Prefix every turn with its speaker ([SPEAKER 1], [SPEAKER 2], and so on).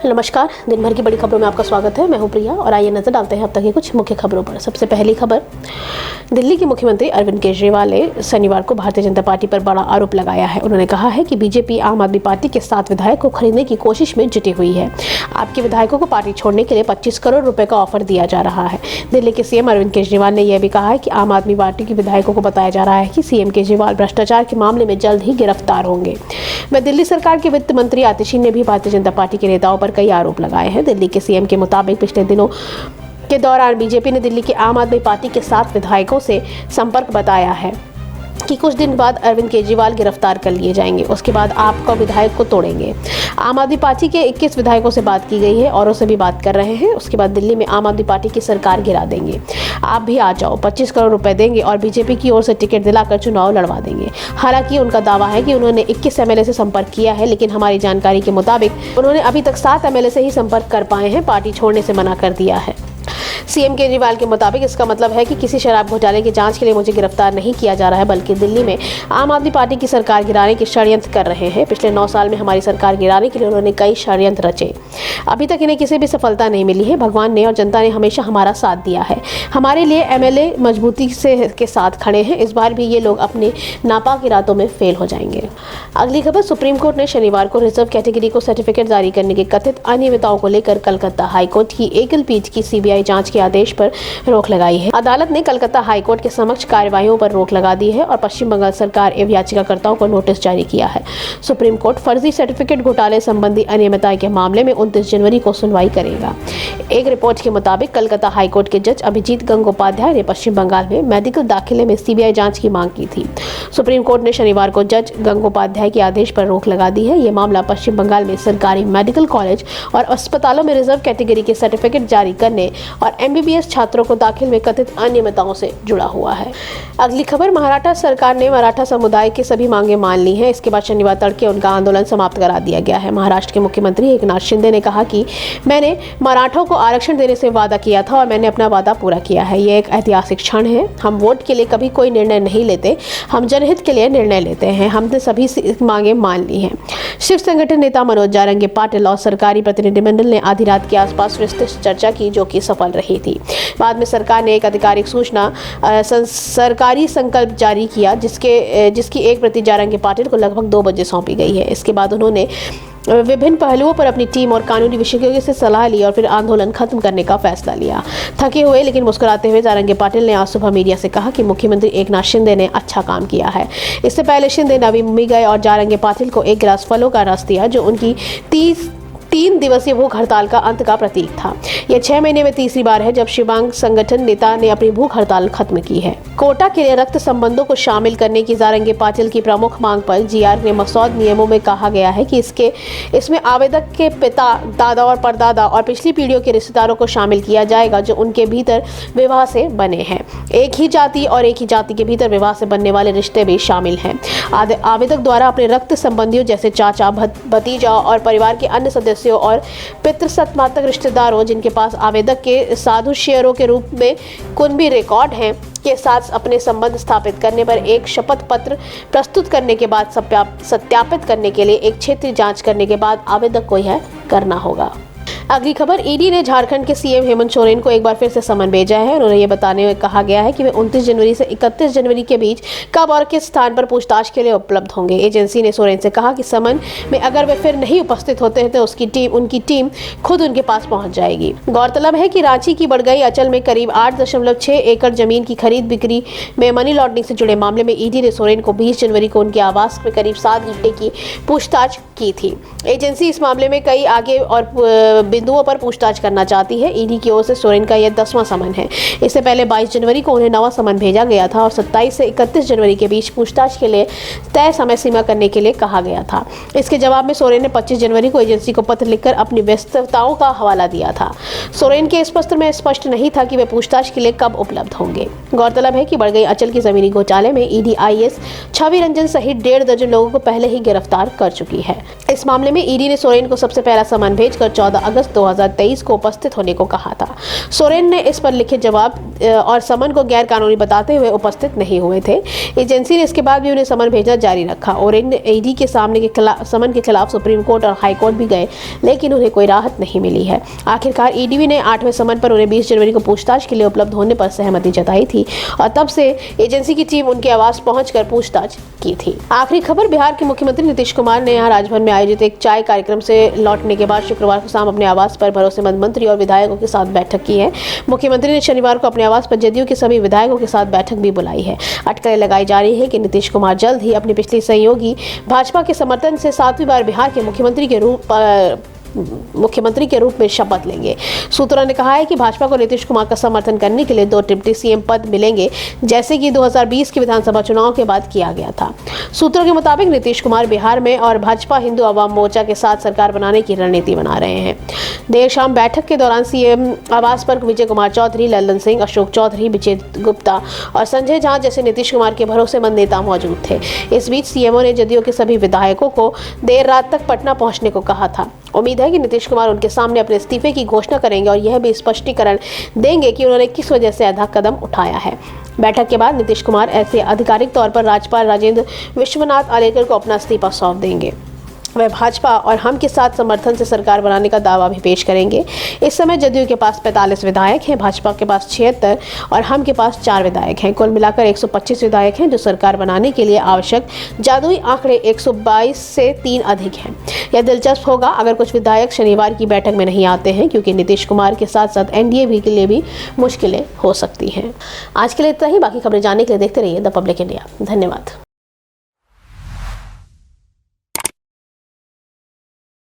[SPEAKER 1] नमस्कार, दिन भर की बड़ी खबरों में आपका स्वागत है। मैं हूं प्रिया और आइए नजर डालते हैं अब तक की कुछ मुख्य खबरों पर। सबसे पहली खबर, दिल्ली के मुख्यमंत्री अरविंद केजरीवाल ने शनिवार को भारतीय जनता पार्टी पर बड़ा आरोप लगाया है। उन्होंने कहा है कि बीजेपी आम आदमी पार्टी के 7 विधायक को खरीदने की कोशिश में जुटी हुई है। आपके विधायकों को पार्टी छोड़ने के लिए 25 करोड़ रुपए का ऑफर दिया जा रहा है। दिल्ली के सीएम अरविंद केजरीवाल ने यह भी कहा है कि आम आदमी पार्टी के विधायकों को बताया जा रहा है कि सीएम केजरीवाल भ्रष्टाचार के मामले में जल्द ही गिरफ्तार होंगे। वह दिल्ली सरकार के वित्त मंत्री आतिशी ने भी भारतीय जनता पार्टी के नेताओं पर कई आरोप लगाए हैं। दिल्ली के सीएम के मुताबिक पिछले दिनों के दौरान बीजेपी ने दिल्ली के आम आदमी पार्टी के 7 विधायकों से संपर्क बताया है कि कुछ दिन बाद अरविंद केजरीवाल गिरफ्तार कर लिए जाएंगे, उसके बाद आपका विधायक को तोड़ेंगे। आम आदमी पार्टी के 21 विधायकों से बात की गई है, औरों से भी बात कर रहे हैं। उसके बाद दिल्ली में आम आदमी पार्टी की सरकार गिरा देंगे। आप भी आ जाओ, 25 करोड़ रुपए देंगे और बीजेपी की ओर से टिकट दिलाकर चुनाव लड़वा देंगे। हालांकि उनका दावा है कि उन्होंने 21 एमएलए से संपर्क किया है, लेकिन हमारी जानकारी के मुताबिक उन्होंने अभी तक 7 एमएलए से ही संपर्क कर पाए हैं। पार्टी छोड़ने से मना कर दिया है। सीएम केजरीवाल के मुताबिक इसका मतलब है कि किसी शराब घोटाले की जांच के लिए मुझे गिरफ्तार नहीं किया जा रहा है, बल्कि दिल्ली में आम आदमी पार्टी की सरकार गिराने के षड्यंत्र कर रहे हैं। पिछले 9 साल में हमारी सरकार गिराने के लिए उन्होंने कई षड्यंत्र रचे। अभी तक इन्हें किसी भी सफलता नहीं मिली है। भगवान ने और जनता ने हमेशा हमारा साथ दिया है। हमारे लिए एमएलए मजबूती से के साथ खड़े हैं। इस बार भी ये लोग अपने नापाक इरादों में फेल हो जाएंगे। अगली खबर, सुप्रीम कोर्ट ने शनिवार को रिजर्व कैटेगरी को सर्टिफिकेट जारी करने के कथित अनियमितताओं को लेकर कलकत्ता हाईकोर्ट की एकल पीठ की सीबीआई जांच के आदेश पर रोक लगाई है। अदालत ने कलकत्ता हाईकोर्ट के समक्ष कार्यवाहियों पर रोक लगा दी है और पश्चिम बंगाल सरकार एवं याचिकाकर्ताओं को नोटिस जारी किया है। सुप्रीम कोर्ट फर्जी सर्टिफिकेट घोटाले संबंधी अनियमितता के मामले में 29 जनवरी को सुनवाई करेगा। एक रिपोर्ट के मुताबिक कलकत्ता हाईकोर्ट के जज अभिजीत गंगोपाध्याय ने पश्चिम बंगाल में मेडिकल दाखिले में सीबीआई जांच की मांग की थी। सुप्रीम कोर्ट ने शनिवार को जज गंगोपाध्याय के आदेश पर रोक लगा दी है। ये मामला पश्चिम बंगाल में सरकारी मेडिकल कॉलेज और अस्पतालों में रिजर्व कैटेगरी के सर्टिफिकेट जारी करने और एमबीबीएस छात्रों को दाखिल में कथित अनियमितताओं से जुड़ा हुआ है। अगली खबर, महाराष्ट्र सरकार ने मराठा समुदाय की सभी मांगे मान ली हैं। इसके बाद शनिवार तड़के उनका आंदोलन समाप्त करा दिया गया है। महाराष्ट्र के मुख्यमंत्री एकनाथ शिंदे ने कहा कि मैंने मराठों को आरक्षण देने से वादा किया था और मैंने अपना वादा पूरा किया है। ये एक ऐतिहासिक क्षण है। हम वोट के लिए कभी कोई निर्णय नहीं लेते, हम जनहित के लिए निर्णय लेते हैं। हमने सभी मांगे मान ली हैं। शिव संगठन नेता मनोज जारंगे पाटिल और सरकारी प्रतिनिधिमंडल ने आधी रात के आसपास विस्तृत चर्चा की, जो कि सफल रही थी। बाद में सरकार ने एक आधिकारिक सूचना सरकारी संकल्प जारी किया, जिसकी एक प्रति जारंगे पाटिल को लगभग 2 बजे सौंपी गई है। इसके बाद उन्होंने विभिन्न पहलुओं पर अपनी टीम और कानूनी विशेषज्ञों से सलाह ली और फिर आंदोलन खत्म करने का फैसला लिया। थके हुए लेकिन मुस्कुराते हुए जारंगे पाटिल ने आज सुबह मीडिया से कहा कि मुख्यमंत्री एकनाथ शिंदे ने अच्छा काम किया है। इससे पहले शिंदे नवी मुंबई गए और जारंगे पाटिल को 1 गिलास फलों का रस दिया, जो उनकी 3 दिवसीय भूख हड़ताल का अंत का प्रतीक था। यह 6 महीने में तीसरी बार है जब शिवांग संगठन नेता ने अपनी भूख हड़ताल खत्म की है। कोटा के लिए रक्त संबंधों को शामिल करने की जारंगे पाटिल की प्रमुख मांग पर जीआर ने मसौद नियमों में कहा गया है कि इसमें आवेदक के पिता, दादा और परदादा और पिछली पीढ़ियों के रिश्तेदारों को शामिल किया जाएगा, जो उनके भीतर विवाह से बने हैं। एक ही जाति और एक ही जाति के भीतर विवाह से बनने वाले रिश्ते भी शामिल हैं। आवेदक द्वारा अपने रक्त संबंधियों जैसे चाचा, भतीजा और परिवार के अन्य सदस्यों और पितृसत्तात्मक रिश्तेदारों जिनके पास आवेदक के साधु शेयरों के रूप में कुनबी रिकॉर्ड हैं, के साथ अपने संबंध स्थापित करने पर एक शपथ पत्र प्रस्तुत करने के बाद सत्यापित करने के लिए एक क्षेत्रीय जांच करने के बाद आवेदक को यह करना होगा। अगली खबर, ईडी ने झारखंड के सीएम हेमंत सोरेन को एक बार फिर से समन भेजा है। उन्होंने ये बताने में कहा गया है कि वे 29 जनवरी से 31 जनवरी के बीच कब और किस स्थान पर पूछताछ के लिए उपलब्ध होंगे। एजेंसी ने सोरेन से कहा कि समन में अगर वे फिर नहीं उपस्थित होते हैं तो उनकी टीम खुद उनके पास पहुंच जाएगी। गौरतलब है कि रांची की बड़गई अंचल में करीब 8.6 एकड़ जमीन की खरीद बिक्री में मनी लॉन्ड्रिंग से जुड़े मामले में ईडी ने सोरेन को 20 जनवरी को उनके आवास में करीब 7 घंटे की पूछताछ की थी। एजेंसी इस मामले में कई आगे और बिंदुओं पर पूछताछ करना चाहती है। ईडी की ओर से सोरेन का यह 10वां समन है। इससे पहले 22 जनवरी को उन्हें 9वां समन भेजा गया था और 27 से 31 जनवरी के बीच पूछताछ के लिए तय समय सीमा करने के लिए कहा गया था। इसके जवाब में सोरेन ने 25 जनवरी को एजेंसी को पत्र लिखकर अपनी व्यस्तताओं का हवाला दिया था। सोरेन के इस पत्र में स्पष्ट नहीं था कि वे पूछताछ के लिए कब उपलब्ध होंगे। गौरतलब है कि बड़गई अंचल की जमीनी घोटाले में ईडी आईएएस छवि रंजन सहित 1.5 दर्जन लोगों को पहले ही गिरफ्तार कर चुकी है। इस मामले में ईडी ने सोरेन को सबसे पहला समन भेजकर 14 अगस्त 2023 को उपस्थित होने को कहा था। सोरेन ने इस पर लिखित जवाब और समन को गैर कानूनी बताते हुए उपस्थित नहीं हुए थे। एजेंसी ने इसके बाद भी उन्हें समन भेजना जारी रखा और ईडी के समन के खिलाफ सुप्रीम कोर्ट और हाई कोर्ट भी गए, लेकिन उन्हें कोई राहत नहीं मिली है। आखिरकार ईडी ने 8वें समन पर उन्हें 20 जनवरी को पूछताछ के लिए उपलब्ध होने पर सहमति जताई थी और तब से एजेंसी की टीम उनके आवास पहुंचकर पूछताछ की थी। आखिरी खबर, बिहार के मुख्यमंत्री नीतीश कुमार ने यहां राजभवन में आयोजित एक चाय कार्यक्रम से लौटने के बाद शुक्रवार को शाम अपने आवास पर भरोसेमंद मंत्री और विधायकों के साथ बैठक की है। मुख्यमंत्री ने शनिवार को अपने आवास पर जदयू के सभी विधायकों के साथ बैठक भी बुलाई है। अटकलें लगाई जा रही है कि नीतीश कुमार जल्द ही अपने पिछले सहयोगी भाजपा के समर्थन से 7वीं बार बिहार के मुख्यमंत्री के रूप में शपथ लेंगे। सूत्रों ने कहा है कि भाजपा को नीतीश कुमार का समर्थन करने के लिए 2 डिप्टी सीएम पद मिलेंगे, जैसे कि 2020 के विधानसभा चुनाव के बाद किया गया था। सूत्रों के मुताबिक नीतीश कुमार बिहार में और भाजपा हिंदू अवाम मोर्चा के साथ सरकार बनाने की रणनीति बना रहे हैं। देर शाम बैठक के दौरान सीएम आवास पर विजय कुमार चौधरी, लल्लन सिंह, अशोक चौधरी, विजय गुप्ता और संजय झा जैसे नीतीश कुमार के भरोसेमंद नेता मौजूद थे। इस बीच सीएमओ ने जदयू के सभी विधायकों को देर रात तक पटना पहुंचने को कहा था। उम्मीद है कि नीतीश कुमार उनके सामने अपने इस्तीफे की घोषणा करेंगे और यह भी स्पष्टीकरण देंगे कि उन्होंने किस वजह से आधा कदम उठाया है। बैठक के बाद नीतीश कुमार ऐसे आधिकारिक तौर पर राज्यपाल राजेंद्र विश्वनाथ आर्लेकर को अपना इस्तीफा सौंप देंगे। वह भाजपा और हम के साथ समर्थन से सरकार बनाने का दावा भी पेश करेंगे। इस समय जदयू के पास 45 विधायक हैं, भाजपा के पास 76 और हम के पास 4 विधायक हैं। कुल मिलाकर 125 विधायक हैं, जो सरकार बनाने के लिए आवश्यक जादुई आंकड़े 122 से 3 अधिक हैं। यह दिलचस्प होगा अगर कुछ विधायक शनिवार की बैठक में नहीं आते हैं, क्योंकि नीतीश कुमार के साथ साथ एनडीए भी के लिए भी मुश्किलें हो सकती हैं। आज के लिए इतना ही। बाकी खबरें जानने के लिए देखते रहिए द पब्लिक इंडिया। धन्यवाद।